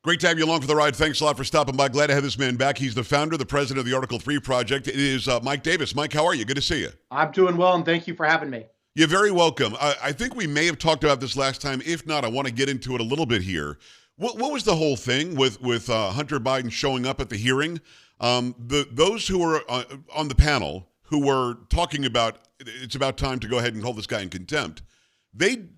Great to have you along for the ride. Thanks a lot for stopping by. Glad to have this man back. He's the founder, the president of the Article 3 Project. It is Mike Davis. Mike, how are you? Good to see you. I'm doing well, and thank you for having me. You're very welcome. I think we may have talked about this last time. If not, I want to get into it a little bit here. What was the whole thing with Hunter Biden showing up at the hearing? Those who were on the panel who were talking about it's about time to go ahead and hold this guy in contempt,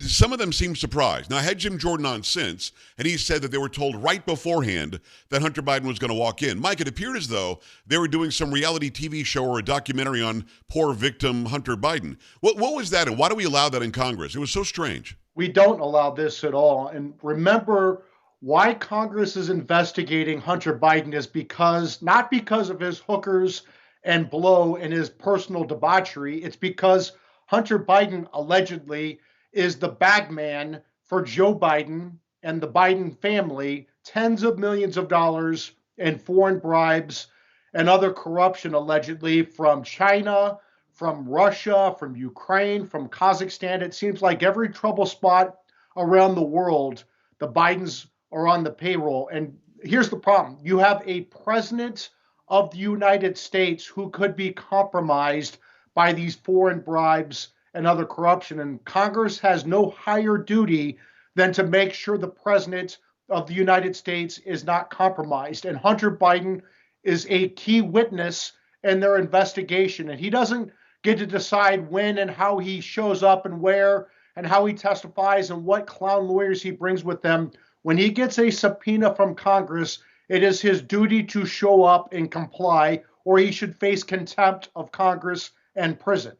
some of them seemed surprised. Now, I had Jim Jordan on since, and he said that they were told right beforehand that Hunter Biden was going to walk in. Mike, it appeared as though they were doing some reality TV show or a documentary on poor victim Hunter Biden. What was that, and why do we allow that in Congress? It was so strange. We don't allow this at all. And remember, why Congress is investigating Hunter Biden is not because of his hookers and blow and his personal debauchery. It's because Hunter Biden allegedly is the bagman for Joe Biden and the Biden family, tens of millions of dollars in foreign bribes and other corruption allegedly from China, from Russia, from Ukraine, from Kazakhstan. It seems like every trouble spot around the world, the Bidens are on the payroll. And here's the problem. You have a president of the United States who could be compromised by these foreign bribes and other corruption. And Congress has no higher duty than to make sure the president of the United States is not compromised. And Hunter Biden is a key witness in their investigation. And he doesn't get to decide when and how he shows up and where and how he testifies and what clown lawyers he brings with them. When he gets a subpoena from Congress, it is his duty to show up and comply, or he should face contempt of Congress and prison.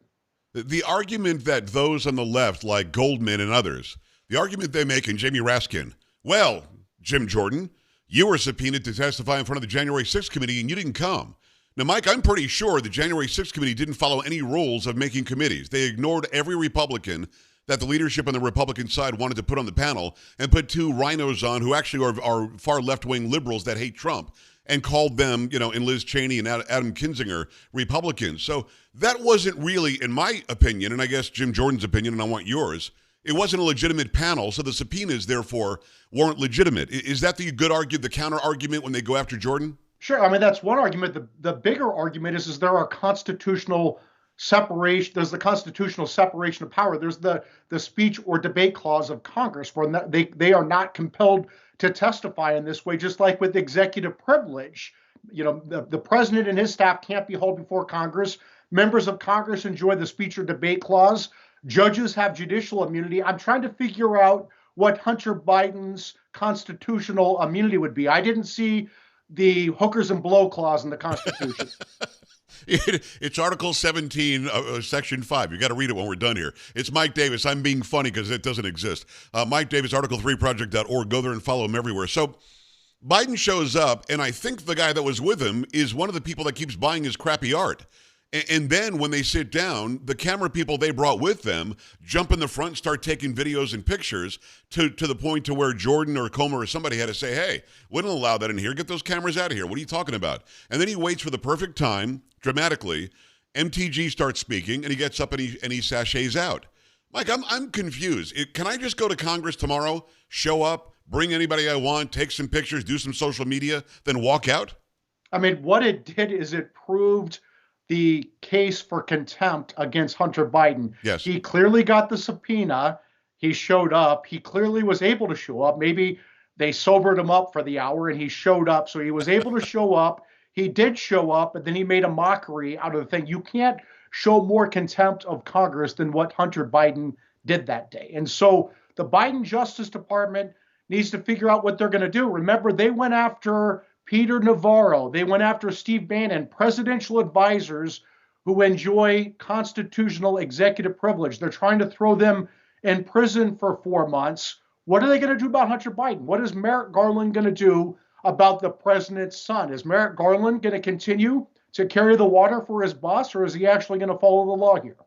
The argument that those on the left, like Goldman and others, the argument they make, and Jamie Raskin, well, Jim Jordan, you were subpoenaed to testify in front of the January 6th committee and you didn't come. Now, Mike, I'm pretty sure the January 6th committee didn't follow any rules of making committees. They ignored every Republican that the leadership on the Republican side wanted to put on the panel and put two rhinos on who actually are far left-wing liberals that hate Trump, and called them, in Liz Cheney and Adam Kinzinger, Republicans. So that wasn't really, in my opinion, and I guess Jim Jordan's opinion, and I want yours, it wasn't a legitimate panel, so the subpoenas, therefore, weren't legitimate. Is that the good argument, the counter-argument when they go after Jordan? Sure. I mean, that's one argument. The bigger argument is there are constitutional separation. There's the constitutional separation of power. There's the speech or debate clause of Congress where they are not compelled to testify in this way, just like with executive privilege. The president and his staff can't be hauled before Congress. Members of Congress enjoy the speech or debate clause. Judges have judicial immunity. I'm trying to figure out what Hunter Biden's constitutional immunity would be. I didn't see the hookers and blow clause in the Constitution. It's Article 17, Section 5. You got to read it when we're done here. It's Mike Davis. I'm being funny because it doesn't exist. Mike Davis, Article3Project.org. Go there and follow him everywhere. So Biden shows up, and I think the guy that was with him is one of the people that keeps buying his crappy art. And then when they sit down, the camera people they brought with them jump in the front and start taking videos and pictures to the point to where Jordan or Comer or somebody had to say, hey, we don't allow that in here. Get those cameras out of here. What are you talking about? And then he waits for the perfect time, dramatically. MTG starts speaking, and he gets up and he sachets out. Mike, I'm confused. Can I just go to Congress tomorrow, show up, bring anybody I want, take some pictures, do some social media, then walk out? I mean, what it did is it proved the case for contempt against Hunter Biden. Yes. He clearly got the subpoena. He showed up. He clearly was able to show up. Maybe they sobered him up for the hour and he showed up. So he was able to show up. He did show up, but then he made a mockery out of the thing. You can't show more contempt of Congress than what Hunter Biden did that day. And so the Biden Justice Department needs to figure out what they're going to do. Remember, they went after Peter Navarro. They went after Steve Bannon, presidential advisors who enjoy constitutional executive privilege. They're trying to throw them in prison for 4 months. What are they going to do about Hunter Biden? What is Merrick Garland going to do about the president's son? Is Merrick Garland going to continue to carry the water for his boss, or is he actually going to follow the law here?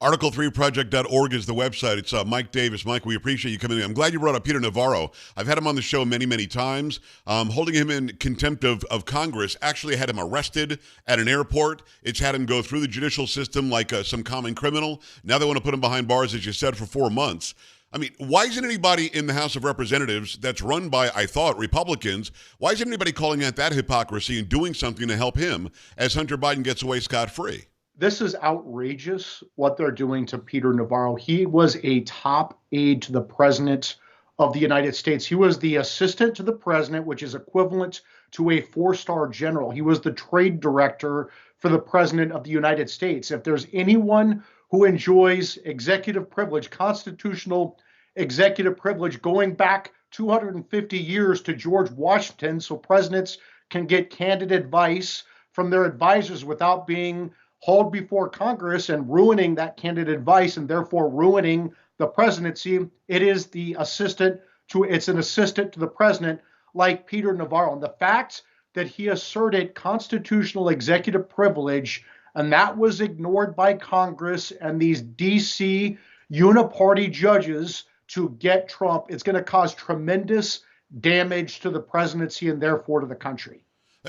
Article3Project.org is the website. It's Mike Davis. Mike, we appreciate you coming in. I'm glad you brought up Peter Navarro. I've had him on the show many, many times. Holding him in contempt of Congress actually had him arrested at an airport. It's had him go through the judicial system like some common criminal. Now they want to put him behind bars, as you said, for 4 months. I mean, why isn't anybody in the House of Representatives that's run by, I thought, Republicans, why isn't anybody calling out that hypocrisy and doing something to help him as Hunter Biden gets away scot-free? This is outrageous what they're doing to Peter Navarro. He was a top aide to the president of the United States. He was the assistant to the president, which is equivalent to a four-star general. He was the trade director for the president of the United States. If there's anyone who enjoys executive privilege, constitutional executive privilege, going back 250 years to George Washington, so presidents can get candid advice from their advisors without being hauled before Congress and ruining that candid advice and therefore ruining the presidency. It's an assistant to the president like Peter Navarro. And the fact that he asserted constitutional executive privilege and that was ignored by Congress and these DC uniparty judges to get Trump, it's going to cause tremendous damage to the presidency and therefore to the country.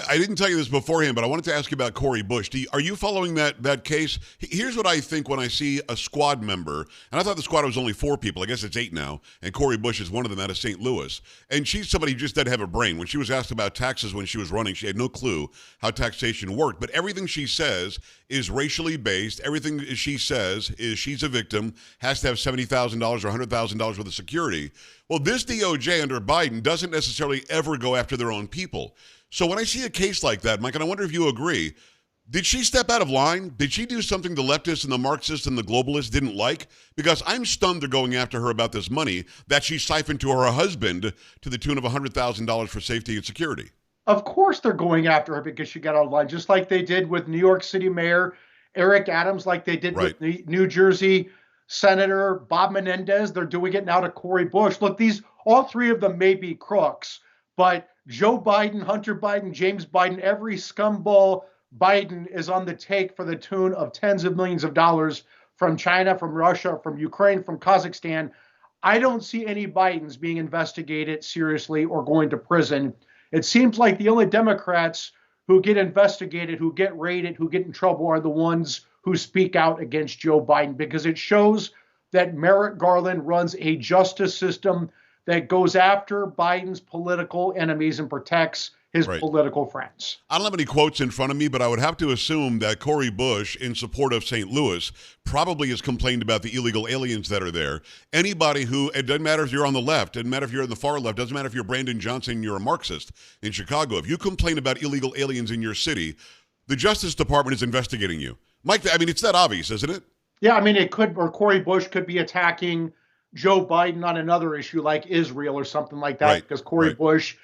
I didn't tell you this beforehand, but I wanted to ask you about Cori Bush. Are you following that case? Here's what I think when I see a squad member, and I thought the squad was only 4 people. I guess it's 8 now, and Cori Bush is one of them out of St. Louis. And she's somebody who just doesn't have a brain. When she was asked about taxes when she was running, she had no clue how taxation worked. But everything she says is racially based. Everything she says is she's a victim, has to have $70,000 or $100,000 worth of security. Well, this DOJ under Biden doesn't necessarily ever go after their own people. So when I see a case like that, Mike, and I wonder if you agree, did she step out of line? Did she do something the leftists and the Marxists and the globalists didn't like? Because I'm stunned they're going after her about this money that she siphoned to her husband to the tune of $100,000 for safety and security. Of course they're going after her because she got out of line, just like they did with New York City Mayor Eric Adams, like they did with New Jersey Senator Bob Menendez. They're doing it now to Cori Bush. Look, all 3 of them may be crooks, but Joe Biden, Hunter Biden, James Biden, every scumball Biden is on the take for the tune of tens of millions of dollars from China, from Russia, from Ukraine, from Kazakhstan. I don't see any Bidens being investigated seriously or going to prison. It seems like the only Democrats who get investigated, who get raided, who get in trouble are the ones who speak out against Joe Biden, because it shows that Merrick Garland runs a justice system that goes after Biden's political enemies and protects his political friends. I don't have any quotes in front of me, but I would have to assume that Cori Bush, in support of St. Louis, probably has complained about the illegal aliens that are there. Anybody who, it doesn't matter if you're on the left, doesn't matter if you're on the far left, doesn't matter if you're Brandon Johnson and you're a Marxist in Chicago. If you complain about illegal aliens in your city, the Justice Department is investigating you. Mike, I mean, it's that obvious, isn't it? Yeah, I mean, it could, or Cori Bush could be attacking Joe Biden on another issue like Israel or something like that, because Cori Bush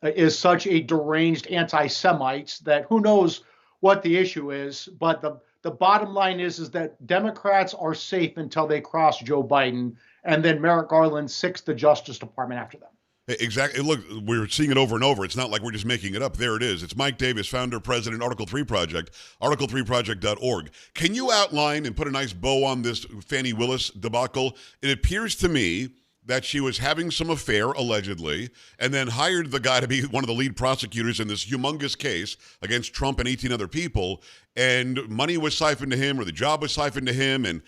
is such a deranged anti-Semite that who knows what the issue is. But the bottom line is that Democrats are safe until they cross Joe Biden, and then Merrick Garland sicks the Justice Department after them. Exactly. Look, we're seeing it over and over. It's not like we're just making it up. There it is. It's Mike Davis, founder, president, Article 3 Project, article3project.org. Can you outline and put a nice bow on this Fani Willis debacle? It appears to me that she was having some affair, allegedly, and then hired the guy to be one of the lead prosecutors in this humongous case against Trump and 18 other people, and money was siphoned to him, or the job was siphoned to him. And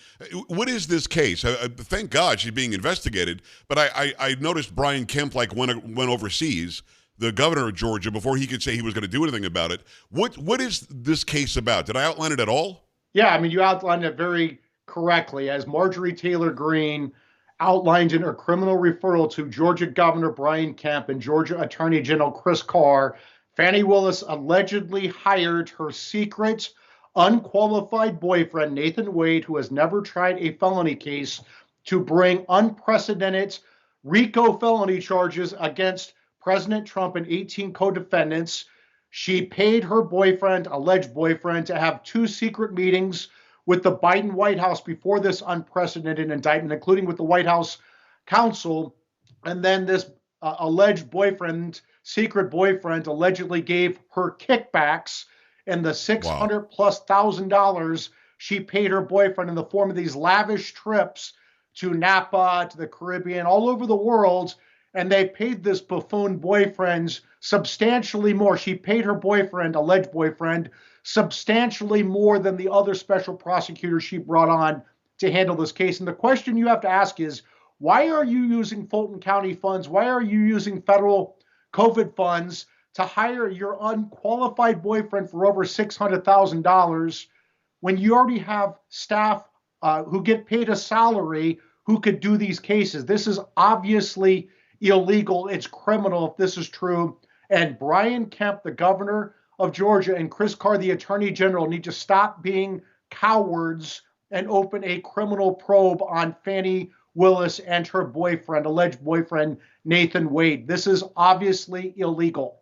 what is this case? Thank God she's being investigated, but I noticed Brian Kemp went overseas, the governor of Georgia, before he could say he was going to do anything about it. What is this case about? Did I outline it at all? Yeah, I mean, you outlined it very correctly. As Marjorie Taylor Greene outlined in her criminal referral to Georgia Governor Brian Kemp and Georgia Attorney General Chris Carr, Fani Willis allegedly hired her secret, unqualified boyfriend, Nathan Wade, who has never tried a felony case, to bring unprecedented RICO felony charges against President Trump and 18 co-defendants. She paid her boyfriend, alleged boyfriend, to have 2 secret meetings with the Biden White House before this unprecedented indictment, including with the White House counsel. And then this alleged boyfriend, secret boyfriend, allegedly gave her kickbacks, and the $600,000+ she paid her boyfriend in the form of these lavish trips to Napa, to the Caribbean, all over the world. And they paid this buffoon boyfriend substantially more. She paid her boyfriend, alleged boyfriend, substantially more than the other special prosecutors she brought on to handle this case. And the question you have to ask is, Why are you using Fulton County funds? Why are you using federal COVID funds to hire your unqualified boyfriend for over $600,000 when you already have staff who get paid a salary who could do these cases? This is obviously illegal. It's criminal if this is true. And Brian Kemp, the governor of Georgia, and Chris Carr, the attorney general, need to stop being cowards and open a criminal probe on Fani Willis and her boyfriend, alleged boyfriend, Nathan Wade. This is obviously illegal.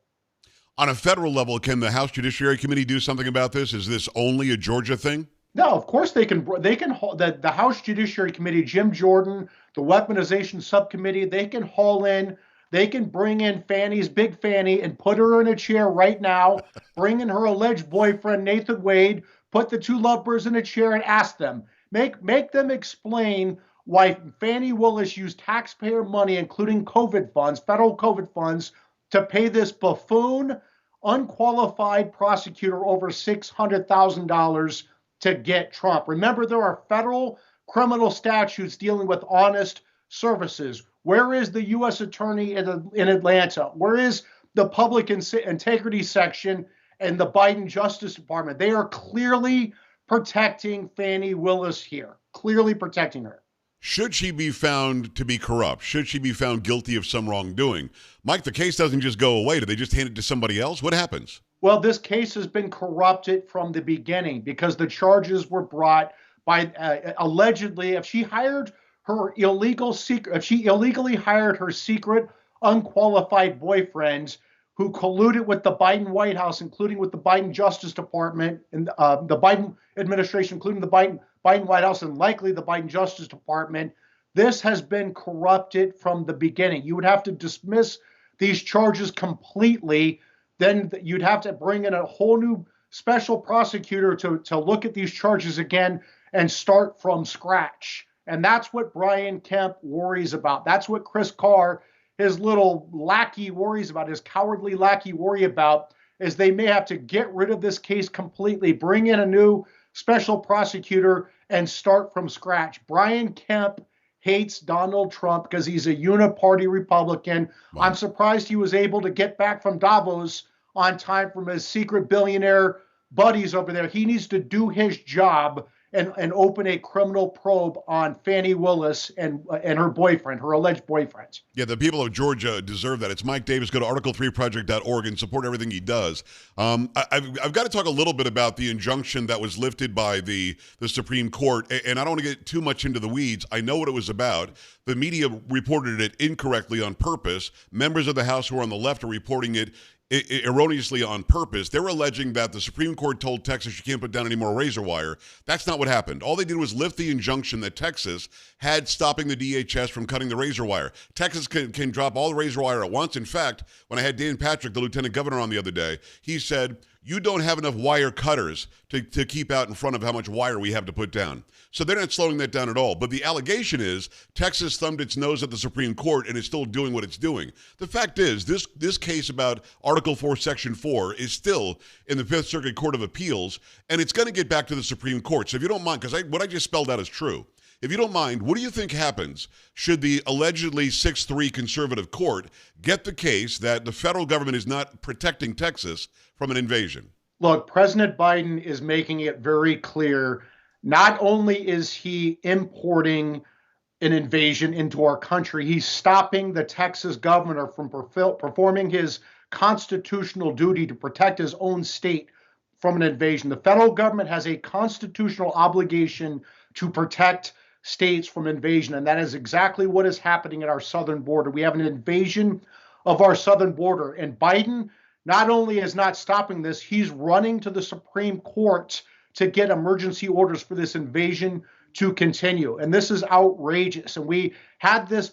On a federal level, can the House Judiciary Committee do something about this? Is this only a Georgia thing? No, of course they can. The House Judiciary Committee, Jim Jordan, the Weaponization Subcommittee, they can haul in. They can bring in Big Fanny, and put her in a chair right now, bring in her alleged boyfriend, Nathan Wade, put the two lovebirds in a chair and ask them, make them explain why Fani Willis used taxpayer money, including COVID funds, federal COVID funds, to pay this buffoon, unqualified prosecutor over $600,000 to get Trump. Remember, there are federal criminal statutes dealing with honest services. Where is the U.S. attorney in Atlanta? Where is the public integrity section and the Biden Justice Department? They are clearly protecting Fani Willis here, clearly protecting her. Should she be found to be corrupt? Should she be found guilty of some wrongdoing? Mike, the case doesn't just go away. Do they just hand it to somebody else? What happens? Well, this case has been corrupted from the beginning because the charges were brought by allegedly, if she illegally hired her secret unqualified boyfriends who colluded with the Biden White House, including with the Biden Justice Department and the Biden administration, including the Biden White House and likely the Biden Justice Department. This has been corrupted from the beginning. You would have to dismiss these charges completely. Then you'd have to bring in a whole new special prosecutor to look at these charges again and start from scratch. And that's what Brian Kemp worries about. That's what Chris Carr, his little lackey, worries about, his cowardly lackey worry about, is they may have to get rid of this case completely, bring in a new special prosecutor, and start from scratch. Brian Kemp hates Donald Trump because he's a uniparty Republican. Wow. I'm surprised he was able to get back from Davos on time from his secret billionaire buddies over there. He needs to do his job and open a criminal probe on Fani Willis and her boyfriend, her alleged boyfriend. Yeah, the people of Georgia deserve that. It's Mike Davis. Go to article3project.org and support everything he does. I've got to talk a little bit about the injunction that was lifted by the Supreme Court, and I don't want to get too much into the weeds. I know what it was about. The media reported it incorrectly on purpose. Members of the House who are on the left are reporting it erroneously on purpose. They're alleging that the Supreme Court told Texas you can't put down any more razor wire. That's not what happened. All they did was lift the injunction that Texas had stopping the DHS from cutting the razor wire. Texas can drop all the razor wire at once. In fact, when I had Dan Patrick, the lieutenant governor, on the other day, he said, you don't have enough wire cutters to keep out in front of how much wire we have to put down. So they're not slowing that down at all. But the allegation is Texas thumbed its nose at the Supreme Court and is still doing what it's doing. The fact is, this case about Article 4, Section 4 is still in the Fifth Circuit Court of Appeals, and it's going to get back to the Supreme Court. So if you don't mind, because what I just spelled out is true. If you don't mind, what do you think happens should the allegedly 6-3 conservative court get the case that the federal government is not protecting Texas from an invasion? Look, President Biden is making it very clear. Not only is he importing an invasion into our country, he's stopping the Texas governor from performing his constitutional duty to protect his own state from an invasion. The federal government has a constitutional obligation to protect states from invasion, and that is exactly what is happening at our southern border. We have an invasion of our southern border, and Biden not only is not stopping this, he's running to the Supreme Court to get emergency orders for this invasion to continue. And this is outrageous. And we had this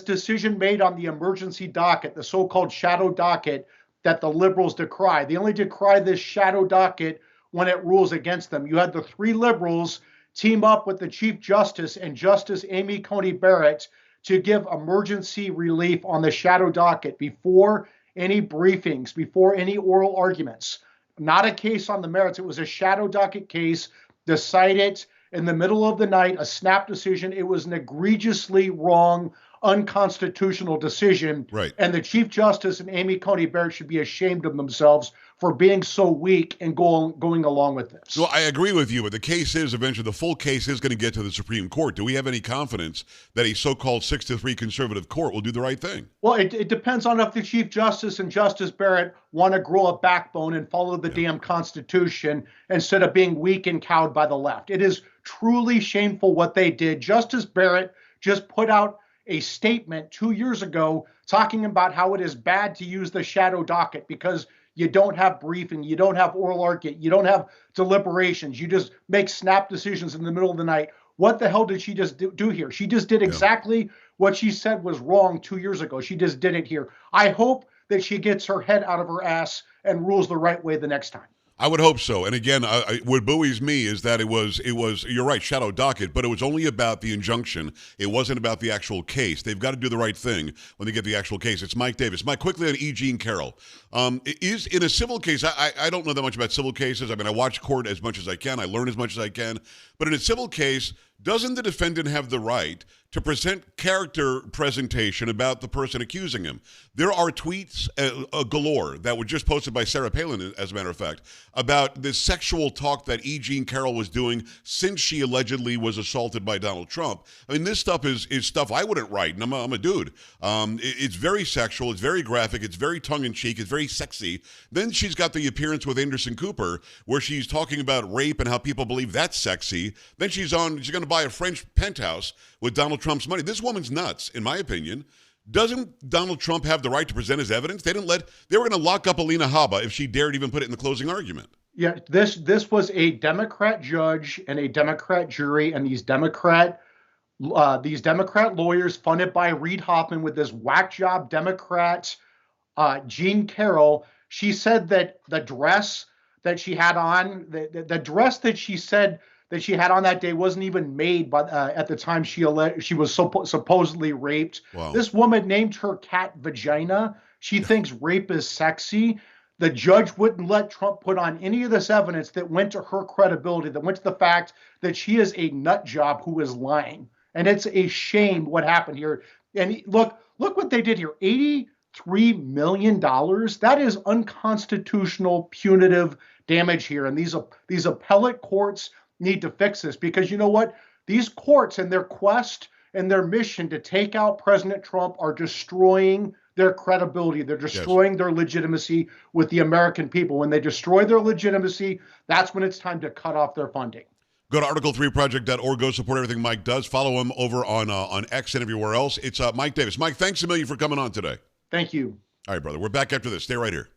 decision made on the emergency docket, the so-called shadow docket that the liberals decry. They only decry this shadow docket when it rules against them. You had the three liberals team up with the Chief Justice and Justice Amy Coney Barrett to give emergency relief on the shadow docket before any briefings, before any oral arguments. Not a case on the merits. It was a shadow docket case decided in the middle of the night, a snap decision. It was an egregiously wrong, unconstitutional decision. Right. And the Chief Justice and Amy Coney Barrett should be ashamed of themselves for being so weak and going along with this. Well, I agree with you, but the case is eventually, the full case is going to get to the Supreme Court. Do we have any confidence that a so-called 6-3 conservative court will do the right thing? Well, it depends on if the Chief Justice and Justice Barrett want to grow a backbone and follow the damn Constitution instead of being weak and cowed by the left. It is truly shameful what they did. Justice Barrett just put out a statement 2 years ago talking about how it is bad to use the shadow docket because you don't have briefing, you don't have oral argument, you don't have deliberations, you just make snap decisions in the middle of the night. What the hell did she just do here? She just did exactly what she said was wrong 2 years ago. She just did it here. I hope that she gets her head out of her ass and rules the right way the next time. I would hope so. And again, what buoys me is that it was, you're right, shadow docket, but it was only about the injunction. It wasn't about the actual case. They've got to do the right thing when they get the actual case. It's Mike Davis. Mike, quickly on E. Jean Carroll. Is in a civil case, I don't know that much about civil cases. I mean, I watch court as much as I can. I learn as much as I can. But in a civil case, doesn't the defendant have the right to present character presentation about the person accusing him? There are tweets galore that were just posted by Sarah Palin, as a matter of fact, about the sexual talk that E. Jean Carroll was doing since she allegedly was assaulted by Donald Trump. I mean, this stuff is stuff I wouldn't write, and I'm a dude. It's very sexual, it's very graphic, it's very tongue-in-cheek, it's very sexy. Then she's got the appearance with Anderson Cooper, where she's talking about rape and how people believe that's sexy. Then she's going to buy a French penthouse with Donald Trump's money. This woman's nuts, in my opinion. Doesn't Donald Trump have the right to present his evidence? They were going to lock up Alina Habba if she dared even put it in the closing argument. Yeah, this was a Democrat judge and a Democrat jury, and these Democrat lawyers funded by Reid Hoffman with this whack job Democrat Jean Carroll. She said that the dress that she had on, the dress that she said that she had on that day wasn't even made by, at the time she was supposedly raped. Wow. This woman named her cat Vagina. She thinks rape is sexy. The judge wouldn't let Trump put on any of this evidence that went to her credibility, that went to the fact that she is a nut job who is lying. And it's a shame what happened here. And look what they did here. $83 million. That is unconstitutional punitive damage here. And these appellate courts need to fix this, because you know what? These courts and their quest and their mission to take out President Trump are destroying their credibility. They're destroying their legitimacy with the American people. When they destroy their legitimacy, that's when it's time to cut off their funding. Go to article3project.org. Go support everything Mike does. Follow him over on X and everywhere else. It's Mike Davis. Mike, thanks a million for coming on today. Thank you. All right, brother. We're back after this. Stay right here.